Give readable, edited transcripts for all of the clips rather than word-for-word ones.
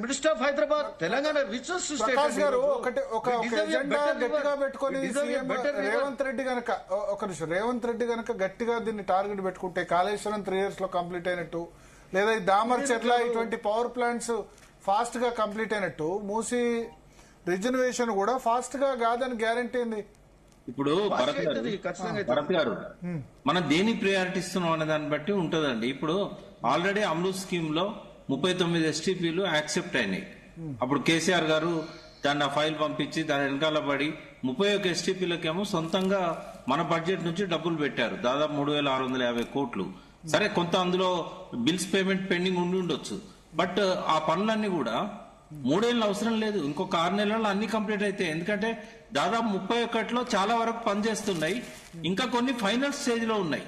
Minister of Hyderabad, Telangana richest state. Prakash గారు ఒక agenda గట్టిగా పెట్టుకొని రేవంత్ రెడ్డి గనక గట్టిగా దీన్ని టార్గెట్ పెట్టుకుంటే కాళేశ్వరం 3 years లో కంప్లీట్ అయినట్టు, లేదా ఈ దామర్ చెట్ల ఇటువంటి పవర్ ప్లాంట్స్ ఫాస్ట్ గా కంప్లీట్ అయినట్టు, మూసి రిజర్వేషన్ కూడా ఫాస్ట్ గా కాదని గ్యారంటీ ఉంది. ఇప్పుడు భరత్ గారు మనం దేని ప్రయారిటీ ఇస్తున్నాం అనే దాన్ని బట్టి ఉంటుందండి. ఇప్పుడు ఆల్రెడీ అమృత్ స్కీమ్ లో 39 STPలు యాక్సెప్ట్ అయినాయి. అప్పుడు కేసీఆర్ గారు దాన్ని ఆ ఫైల్ పంపించి దాని వెనకాల పడి 31 STPలకేమో సొంతంగా మన బడ్జెట్ నుంచి డబ్బులు పెట్టారు, దాదాపు 3650 కోట్లు. సరే, కొంత అందులో బిల్స్ పేమెంట్ పెండింగ్ ఉండి ఉండొచ్చు, బట్ ఆ పనులన్నీ కూడా 3 ఏళ్ళు అవసరం లేదు, ఇంకొక 6 నెలల్లో అన్ని కంప్లీట్ అయితే. ఎందుకంటే దాదాపు 31లో చాలా వరకు పనిచేస్తున్నాయి, ఇంకా కొన్ని ఫైనల్ స్టేజ్ లో ఉన్నాయి,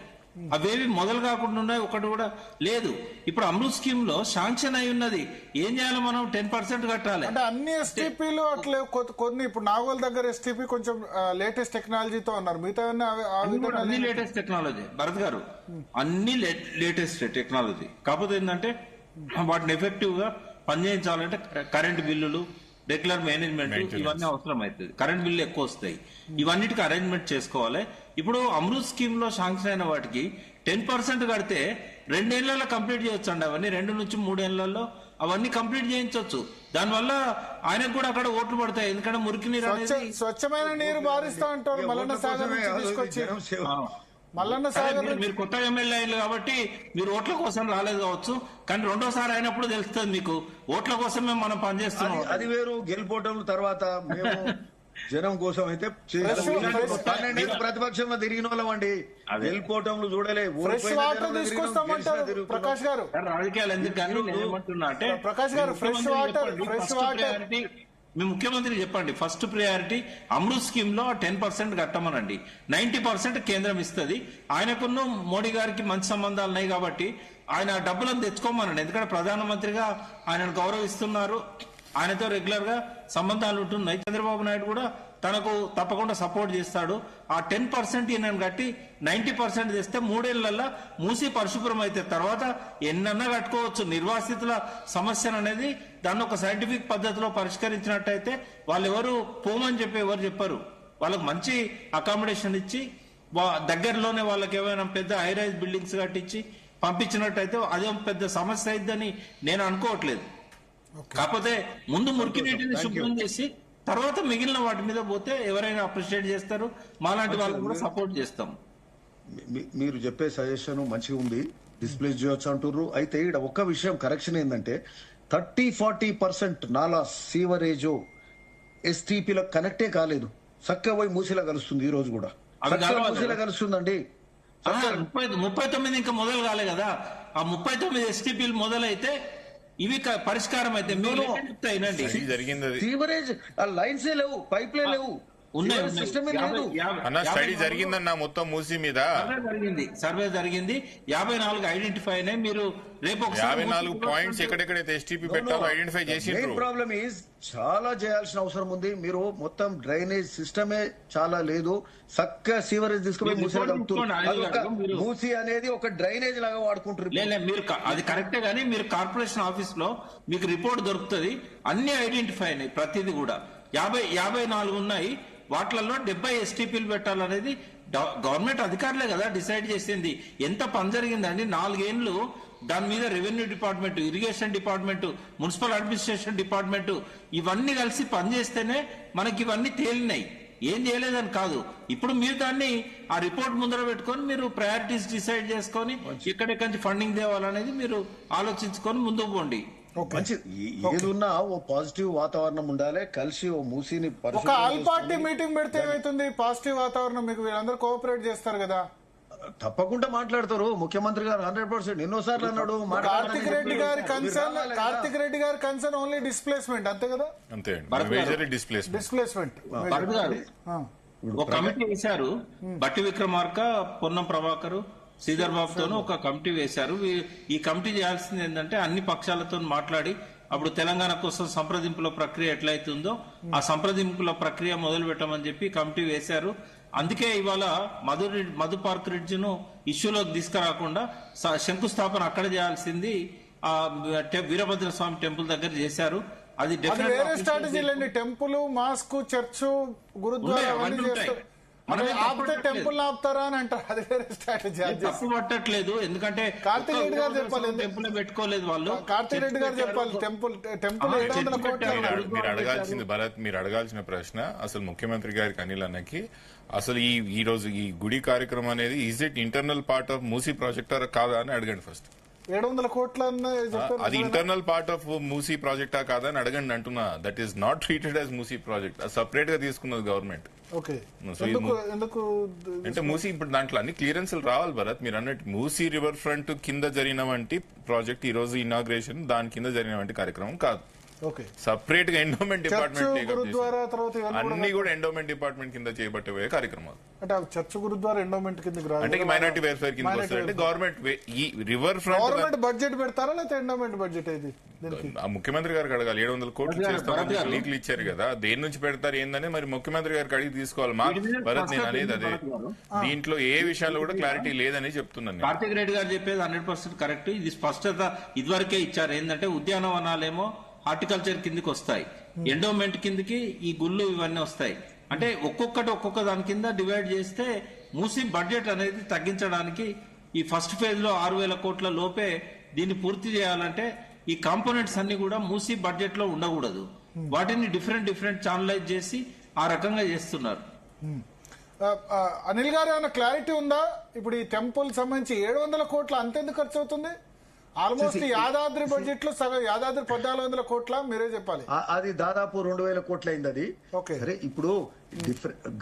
అవేవి మొదలు కాకుండా ఉన్నాయి, ఒకటి కూడా లేదు. ఇప్పుడు అమృత్ స్కీమ్ లో శాంక్షన్ అయి ఉన్నది, ఏం చేయాలి మనం? 10% కట్టాలి. అంటే అన్ని STPలు అట్లే కొన్ని. ఇప్పుడు నాగోల్ దగ్గర STP కొంచెం లేటెస్ట్ టెక్నాలజీతో అన్నారు, మిగతా అన్ని లేటెస్ట్ టెక్నాలజీ. భరత్ గారు, అన్ని లేటెస్ట్ టెక్నాలజీ. కాకపోతే ఏంటంటే వాటిని ఎఫెక్టివ్ గా పనిచేయించాలంటే కరెంట్ బిల్లులు, రెగ్యులర్ మేనేజ్మెంట్ ఇవన్నీ అవసరం అవుతుంది. కరెంట్ బిల్లు ఎక్కువ వస్తాయి, ఇవన్నిటికి అరేంజ్మెంట్ చేసుకోవాలి. ఇప్పుడు అమృత్ స్కీమ్ లో శాంక్షన్ అయిన వాటికి 10% కడితే 2 ఏళ్లలో కంప్లీట్ చేయొచ్చు అండి. అవన్నీ 2 నుంచి 3 ఏళ్లలో అవన్నీ కంప్లీట్ చేయించవచ్చు. దానివల్ల ఆయనకు కూడా అక్కడ ఓట్లు పడతాయి. ఎందుకంటే మురికి నీరు అనేది స్వచ్ఛమైన నీరు బారిస్తా అంటారు మల్లన్న సాగర్ నుంచి తీసుకొచ్చి. మల్లన్న సాగర్ మీరు కొత్త ఎమ్మెల్యే అయ్యారు కాబట్టి మీరు ఓట్ల కోసం రాలేదు కావచ్చు, కానీ రెండోసారి అయినప్పుడు తెలుస్తుంది మీకు ఓట్ల కోసమే మనం పనిచేస్తున్నాం. అది వేరు. గెలిపోవటం తర్వాత మేము జనం కోసం అయితే 12 ప్రతిపక్షంలో తిరిగిన వాళ్ళం అండి. గెలిపోవటంలో చూడలే. ప్రకాష్ గారు, రాజకీయాలు ఎందుకు ఏమంటున్నా అంటే ప్రకాష్ గారు, ఫ్రెష్ వాటర్ మీ ముఖ్యమంత్రికి చెప్పండి, ఫస్ట్ ప్రయారిటీ అమృత్ స్కీమ్ లో 10% కట్టమనండి. 90% కేంద్రం ఇస్తుంది. ఆయనకున్న మోడీ గారికి మంచి సంబంధాలు ఉన్నాయి కాబట్టి ఆయన డబ్బులను తెచ్చుకోమనండి. ఎందుకంటే ప్రధానమంత్రిగా ఆయనను గౌరవిస్తున్నారు, ఆయనతో రెగ్యులర్ గా సంబంధాలు ఉంటున్నాయి. చంద్రబాబు నాయుడు కూడా తనకు తప్పకుండా సపోర్ట్ చేస్తాడు. ఆ 10% ఈయనను కట్టి 90% తెస్తే 3 ఏళ్లలో మూసి పరిశుభ్రం అయితే తర్వాత ఎన్నన్నా కట్టుకోవచ్చు. నిర్వాసితుల సమస్యను అనేది దాన్ని ఒక సైంటిఫిక్ పద్ధతిలో పరిష్కరించినట్టయితే వాళ్ళు ఎవరు పోమని చెప్పి ఎవరు చెప్పరు. వాళ్ళకు మంచి అకామిడేషన్ ఇచ్చి దగ్గరలోనే వాళ్ళకి ఏమైనా పెద్ద హైరైజ్ బిల్డింగ్స్ కట్టించి పంపించినట్టయితే అదే పెద్ద సమస్య అయిద్దని నేను అనుకోవట్లేదు. కాకపోతే ముందు మురికి నీటిని శుభ్రం చేసి తర్వాత మిగిలిన వాటి మీద పోతే ఎవరైనా అప్రిషియేట్ చేస్తారు, మాలాంటి వాళ్ళని కూడా సపోర్ట్ చేస్తాం. మీరు చెప్పే సజెషన్ మంచిగా ఉంది, డిస్ప్లేస్ చేయొచ్చు అంటుర్రు. అయితే ఇక్కడ ఒక్క విషయం కరెక్షన్ ఏంటంటే 30-40% నాలా సీవరేజ్ STPలో కనెక్టే కాలేదు. చక్కగా పోయి మూసిలా కలుస్తుంది. ఈ రోజు కూడా మూసిలా కలుస్తుందండి. 39 ఇంకా మొదలు కాలే కదా. ఆ 39 STPలు మొదలైతే ఇవి పరిష్కారం అయితే సీవరేజ్ లైన్స్ లేవు, పైప్ లేవు, స్టడీ జరిగిందన్న మొత్తం మూసి మీద సర్వే జరిగింది. 54 ఐడెంటిఫై అయినాయి. మీరు రేపు 54 పాయింట్స్ ఎక్కడెక్కడైతే STP పెట్టాలో ఐడెంటిఫై చేసి. ప్రాబ్లమ్ ఈజ్ చాలా చేయాల్సిన అవసరం ఉంది. మీరు మొత్తం డ్రైనేజ్ సిస్టమే చాలా లేదు. చక్కగా సీవరేజ్ తీసుకుపోయి మూసి అనేది ఒక డ్రైనేజ్ లాగా వాడుకుంటారు. మీరు అది కరెక్టే, కానీ మీరు కార్పొరేషన్ ఆఫీస్ లో మీకు రిపోర్ట్ దొరుకుతుంది. అన్ని ఐడెంటిఫై అయినాయి, ప్రతిదీ కూడా 54 ఉన్నాయి. వాటిలలో 70 STPలు పెట్టాలనేది గవర్నమెంట్ అధికారులే కదా డిసైడ్ చేసింది. ఎంత పని జరిగిందండి 4 ఏళ్లు. దాని మీద revenue department, irrigation department, municipal administration department ఇవన్నీ కలిసి పనిచేస్తేనే మనకి ఇవన్నీ తేలినాయి. ఏం చేయలేదని కాదు. ఇప్పుడు మీరు దాన్ని ఆ రిపోర్ట్ ముందర పెట్టుకొని మీరు ప్రయారిటీస్ డిసైడ్ చేసుకొని ఎక్కడెక్కడి ఫండింగ్ తేవాలనేది మీరు ఆలోచించుకొని ముందుకు పోండి. మంచి ఏదున్నా ఓ పాజిటివ్ వాతావరణం ఉండాలి. కలిసి ఓ మూసిని ఒక ఆల్ పార్టీ మీటింగ్ పెడితే ఏమైతుంది? పాజిటివ్ వాతావరణం మీకు వీళ్ళందరూ కోఆపరేట్ చేస్తారు కదా. తప్పకుండా మాట్లాడతారు. ముఖ్యమంత్రి గారు 100% ఎన్నోసార్లు అన్నాడు. కార్తిక్ రెడ్డి గారి కన్సర్న్ ఓన్లీ డిస్ప్లేస్మెంట్, అంతే కదా? అంతే, డిస్ప్లేస్మెంట్. ఒక కమిటీ వేశారు, బట్టి విక్రమార్క, పొన్నం ప్రభాకర్, శ్రీధర్ బాబుతోనూ ఒక కమిటీ వేశారు. ఈ కమిటీ చేయాల్సింది ఏంటంటే అన్ని పక్షాలతో మాట్లాడి అప్పుడు తెలంగాణ కోసం సంప్రదింపుల ప్రక్రియ ఎట్లయితుందో ఆ సంప్రదింపుల ప్రక్రియ మొదలు పెట్టమని చెప్పి కమిటీ వేశారు. అందుకే ఇవాళ మధు పార్క్ రిడ్జ్ ను ఇష్యూలోకి తీసుకురాకుండా శంకుస్థాపన అక్కడ చేయాల్సింది వీరభద్ర స్వామి టెంపుల్ దగ్గర చేశారు. అది అది వేరే స్ట్రాటజీలండి. టెంపుల్, మాస్క్, చర్చ్, గురుద్వారా అవన్నీ చేస్తారు. ఆపితే టెంపుల్ ఆపుతారా అని అంటారు. అది వేరే స్ట్రాటజీ. తప్పు పట్టట్లేదు, ఎందుకంటే కార్తీక్ రెడ్డి గారు చెప్పాలి. టెంపుల్ పెట్టుకోలేదు వాళ్ళు. కార్తీక్ రెడ్డి గారు చెప్పాలి. టెంపుల్ 700 కోట్ల. మీరు అడగాల్సింది భరత్, మీరు అడగాల్సిన ప్రశ్న అసలు ముఖ్యమంత్రి గారికి అనిల్ అన్నకి అసలు ఈ రోజు ఈ గుడి కార్యక్రమం అనేది is it internal part of Musi project కాదా అని అడగండి ఫస్ట్. 700 కోట్ల అది ఇంటర్నల్ పార్ట్ ఆఫ్ మూసీ ప్రాజెక్టా కాదా అని అడగండి అంటున్నా. That is not treated as Musi project. అది సపరేట్ గా తీసుకున్నది గవర్నమెంట్. అంటే మూసీ ఇప్పుడు దాంట్లో అన్ని క్లియరెన్స్లు రావాలి భరత్. మీరు అన్నట్టు మూసీ రివర్ ఫ్రంట్ కింద జరిగిన వంటి ప్రాజెక్ట్ ఈ రోజు ఇనాగ్రేషన్ దాని కింద జరిగిన వంటి కార్యక్రమం కాదు. సపరేట్ గా ఎండోమెంట్ డిపార్ట్మెంట్ అన్ని కూడా ఎండోమెంట్ డిపార్ట్మెంట్ కింద చేపట్టబోయే కార్యక్రమాలు. అంటే చర్చ్, గురుద్వారా ఎండోమెంట్ కిందకి రాదు. అంటే మైనారిటీ వెల్ఫేర్ కింద వస్తారంటే గవర్నమెంట్ ఈ రివర్ ఫ్రంట్ బడ్జెట్ పెడతారా లేకపోతే ఎండోమెంట్ బడ్జెట్? ఇది ముఖ్యమంత్రి గారికి అడగాలి. 700 కోట్లు చేస్తామని లీకులు ఇచ్చారు కదా, దేని నుంచి పెడతారు ఏందని మరి ముఖ్యమంత్రి గారికి అడిగి తీసుకోవాలి. మా భరత్ నేను అనేది అదే, దీంట్లో ఏ విషయాల్లో కూడా క్లారిటీ లేదని చెప్తున్నాను. కార్తిక్ రెడ్డి గారు చెప్పేది 100% కరెక్ట్. ఇది స్పష్టత ఇదివరకే ఇచ్చారు. ఏంటంటే ఉద్యానవనాలేమో హార్టికల్చర్ కిందకి వస్తాయి, ఎండోమెంట్ కిందకి ఈ గుళ్ళు ఇవన్నీ వస్తాయి. అంటే ఒక్కొక్క దాని కింద డివైడ్ చేస్తే మూసీ బడ్జెట్ అనేది తగ్గించడానికి ఈ ఫస్ట్ ఫేజ్ లో 6,000 కోట్ల లోపే దీన్ని పూర్తి చేయాలంటే ఈ కాంపోనెంట్స్ అన్ని కూడా మూసీ బడ్జెట్ లో ఉండకూడదు. వాటిని డిఫరెంట్ ఛానలైజ్ చేసి ఆ రకంగా చేస్తున్నారు. అనిల్ గారు ఏమైనా క్లారిటీ ఉందా? ఇప్పుడు ఈ టెంపుల్ సంబంధించి 700 కోట్ల అంతెందుకు ఖర్చు అవుతుంది? ఆల్మోస్ట్ యాదాద్రి బడ్జెట్ లో సగం, యాదాద్రి 1,400 కోట్ల మీరే చెప్పాలి. అది దాదాపు 2,000 కోట్లు అయింది. అది సరే. ఇప్పుడు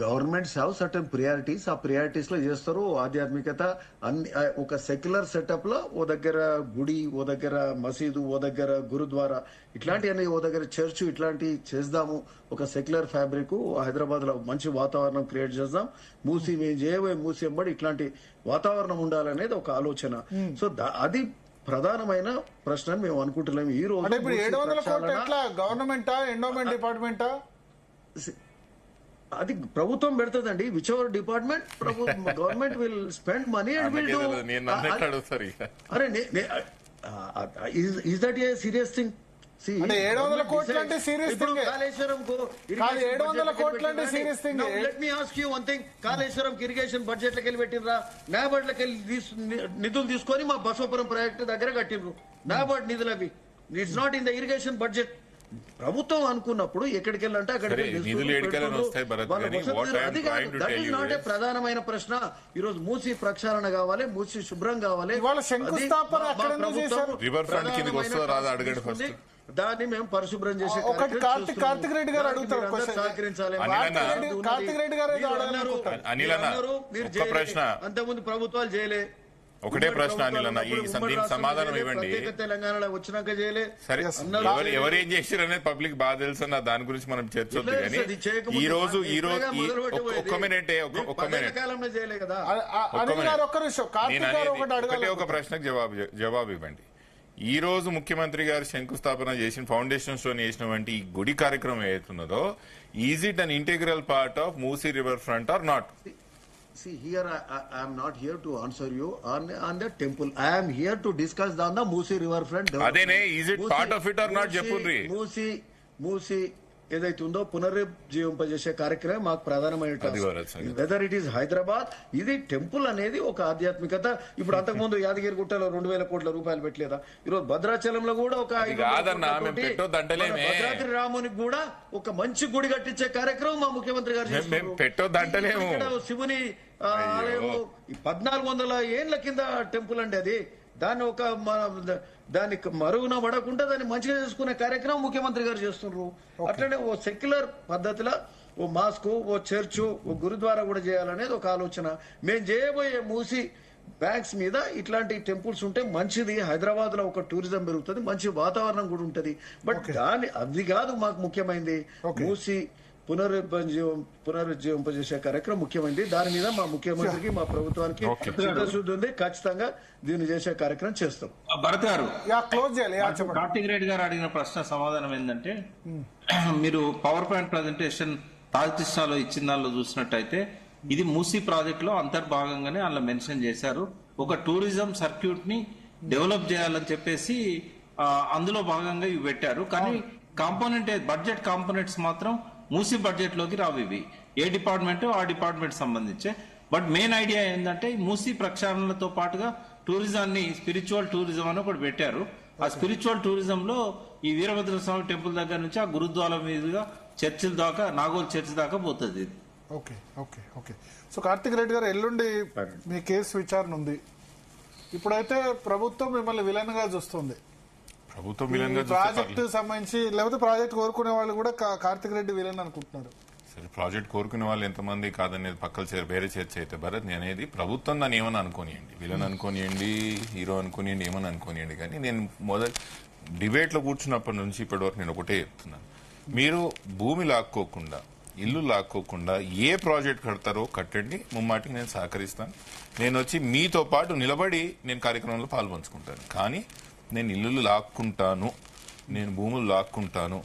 గవర్నమెంట్స్ హ్యావ్ సర్టన్ ప్రియారిటీస్. ఆ ప్రియారిటీస్ లో చేస్తారు. ఆధ్యాత్మికత అన్ని ఒక సెక్యులర్ సెటప్ లో ఓ దగ్గర గుడి, ఓ దగ్గర మసీదు, ఓ దగ్గర గురుద్వారా, ఇట్లాంటివన్నీ, ఓ దగ్గర చర్చ్, ఇట్లాంటి చేద్దాము. ఒక సెక్యులర్ ఫ్యాబ్రిక్ హైదరాబాద్ లో మంచి వాతావరణం క్రియేట్ చేద్దాం. మూసి మేము చేయబోయే మూసి ఎంబడి ఇట్లాంటి వాతావరణం ఉండాలనేది ఒక ఆలోచన. సో అది ప్రధానమైన ప్రశ్న అని మేము అనుకుంటున్నాం. ఈ రోజు 700 కోట్ల ఎట్లా? గవర్నమెంటా, ఎండోమెంట్ డిపార్ట్మెంటా? అది ప్రభుత్వం పెడుతుందండి. Which ever department government will spend money and will do. అరే is that a serious thing? 700 కోట్లు అంటే సీరియస్ థింగ్. కాళేశ్వరం 700 కోట్లు అంటే serious thing. Let me ask you one thing. Kaleshwaram irrigation budget లకి వెళ్ళి పెట్టినరా? నాబార్డ్ లకి నిధులు తీసుకొని మా బసవపురం ప్రాజెక్టు దగ్గర కట్టినరు. నాబార్డ్ నిధులు అవి. It's not in the irrigation budget. ప్రభుత్వం అనుకున్నప్పుడు ఎక్కడికి వెళ్ళంటే అక్కడికి. ప్రధానమైన ప్రశ్న ఈ రోజు మూసి ప్రక్షాళన కావాలి, మూసి శుభ్రం కావాలి. దాన్ని మేము పరిశుభ్రం చేసే కార్తిక్ రెడ్డి గారు అడుగుతారు. సహకరించాలి. కార్తిక్ రెడ్డి గారు అంతకుముందు ప్రభుత్వాలు చేయలే. ఒకటే ప్రశ్న అనిల్ అన్న, దీనికి సమాధానం ఇవ్వండి. తెలంగాణలో వచ్చినాక చేయలే. సరే, ఎవరేం చేశారు అనేది పబ్లిక్ బాగా తెలుసు. దాని గురించి మనం చర్చొద్దు. కానీ ఈ రోజు ఒక్క మినిట్ ఒకటే ఒక ప్రశ్నకు జవాబు ఇవ్వండి. ఈ రోజు ముఖ్యమంత్రి గారు శంకుస్థాపన చేసిన, ఫౌండేషన్ స్టోన్ చేసిన వంటి ఈ గుడి కార్యక్రమం ఏదైతున్నదో, is it an integral part of Musi river front or not? See, here I am not here to answer you on the temple. I am here to discuss on the Moosi riverfront. Adene, is it part of it or not? Cheppundri. Moosi ఏదైతే ఉందో పునరుజ్జీవింపజేసే కార్యక్రమం మాకు ప్రధానమైన. Whether it is Hyderabad, ఇది temple అనేది ఒక ఆధ్యాత్మికత. ఇప్పుడు అంతకుముందు యాదగిరి గుట్టలో 2,000 కోట్ల రూపాయలు పెట్టలేదా? ఈరోజు భద్రాచలంలో కూడా ఒక భద్రాద్రి రామునికి కూడా ఒక మంచి గుడి కట్టించే కార్యక్రమం మా ముఖ్యమంత్రి గారు చేస్తున్నారు. శివుని ఆలయం 1400 ఏళ్ల కింద టెంపుల్ అండి అది. దానికి మరుగున పడకుండా దాన్ని మంచిగా చేసుకునే కార్యక్రమం ముఖ్యమంత్రి గారు చేస్తున్నారు. అట్లనే ఓ సెక్యులర్ పద్ధతిలో ఓ మాస్క్, ఓ చర్చు, ఓ గురుద్వారా కూడా చేయాలనేది ఒక ఆలోచన. మేము చేయబోయే మూసి బ్యాంక్స్ మీద ఇట్లాంటి టెంపుల్స్ ఉంటే మంచిది. హైదరాబాద్ లో ఒక టూరిజం పెరుగుతుంది, మంచి వాతావరణం కూడా ఉంటది. బట్ అది కాదు మాకు ముఖ్యమైనది. మూసి పునరుజ్జీవింపజేసే కార్యక్రమం ముఖ్యమైనది. దాని మీద మా ముఖ్యమంత్రికి, మా ప్రభుత్వానికి చిత్తశుద్ధి ఉంది. ఖచ్చితంగా దీన్ని చేసే కార్యక్రమం చేస్తాం. భరత్ గారు, కార్తిక్ రెడ్డి గారు అడిగిన ప్రశ్న సమాధానం ఏంటంటే, మీరు పవర్ పాయింట్ ప్రజెంటేషన్ తాజకృష్ణాలో ఇచ్చిన దానిలో చూసినట్టయితే ఇది మూసీ ప్రాజెక్ట్ లో అంతర్భాగంగానే అందులో మెన్షన్ చేశారు. ఒక టూరిజం సర్క్యూట్ ని డెవలప్ చేయాలని చెప్పేసి అందులో భాగంగా ఇవి పెట్టారు. కానీ కాంపోనెంట్ బడ్జెట్ కాంపోనెంట్స్ మాత్రం మూసీ బడ్జెట్ లోకి రావు. ఇవి ఏ డిపార్ట్మెంట్ ఆ డిపార్ట్మెంట్ సంబంధించే. బట్ మెయిన్ ఐడియా ఏంటంటే మూసీ ప్రక్షాళనలతో పాటుగా టూరిజాన్ని స్పిరిచువల్ టూరిజం అని ఒకటి పెట్టారు. ఆ స్పిరిచువల్ టూరిజం లో ఈ వీరభద్ర స్వామి టెంపుల్ దగ్గర నుంచి ఆ గురుద్వారం మీదుగా చర్చిల దాకా, నాగోల్ చర్చ్ దాకా పోతుంది. Okay okay okay. So Karthik Reddy గారు, ఎల్లుండి మీ కేసు విచారణ ఉంది. ఇప్పుడైతే ప్రభుత్వం మిమ్మల్ని విలన్ గా చూస్తుంది. ప్రభుత్వం విలన్ గా ప్రాజెక్ట్ సంబంధించి, లేకపోతే ప్రాజెక్ట్ కోరుకునే వాళ్ళు కూడా కార్తిక్ రెడ్డి విలన్ అనుకుంటున్నారు. సరే, ప్రాజెక్ట్ కోరుకునే వాళ్ళు ఎంతమంది కాదనేది పక్కల వేరే చర్చ అయితే భరత్, అనేది ప్రభుత్వం దాన్ని ఏమని అనుకోనియండి, విలన్ అనుకోనియండి, హీరో అనుకోనియండి, ఏమని అనుకోనియండి. కానీ నేను మొదటి డిబేట్ లో కూర్చున్నప్పటి నుంచి ఇప్పటి వరకు నేను ఒకటే చెప్తున్నాను, మీరు భూమి లాక్కోకుండా, ఇల్లు లాక్కోకుండా ఏ ప్రాజెక్ట్ కడతారో కట్టండి, ముమ్మాటికి నేను సహకరిస్తాను. నేను వచ్చి మీతో పాటు నిలబడి నేను కార్యక్రమంలో పాల్పంచుకుంటాను. కానీ నేను ఇల్లులు లాక్కుంటాను, నేను భూములు లాక్కుంటాను,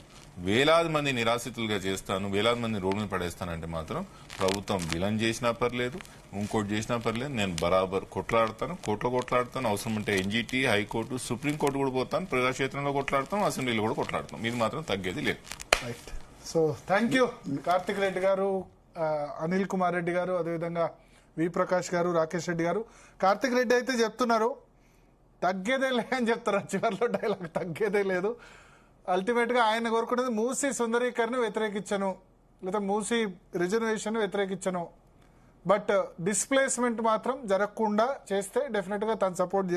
వేలాది మంది నిరాశ్రితులుగా చేస్తాను, వేలాది మంది రోడ్డు మీద పడేస్తానంటే మాత్రం ప్రభుత్వం విలన్ చేసినా పర్లేదు, ఇంకోటి చేసినా పర్లేదు, నేను బరాబర్ కొట్లాడతాను, కోర్టులో కొట్లాడతాను, అవసరం ఉంటే ఎన్జిటి, హైకోర్టు, సుప్రీంకోర్టు కూడా పోతాను, ప్రజాక్షేత్రంలో కొట్లాడతాం, అసెంబ్లీలో కూడా కొట్లాడతాం. మీరు మాత్రం తగ్గేది లేదు. Right. So thank you Karthik Reddy గారు, అనిల్ కుమార్ రెడ్డి గారు, అదేవిధంగా వి ప్రకాష్ గారు, రాకేష్ రెడ్డి గారు. కార్తిక్ రెడ్డి అయితే చెప్తున్నారు తగ్గేదే లే అని చెప్తారు, చివరిలో డైలాగ్ తగ్గేదే లేదు. అల్టిమేట్ గా ఆయన కోరుకునేది మూసీ సుందరీకరణ వ్యతిరేకించను, లేదా మూసీ రిజర్వేషన్ వ్యతిరేకించను. బట్ డిస్ప్లేస్మెంట్ మాత్రం జరగకుండా చేస్తే డెఫినెట్ గా తను సపోర్ట్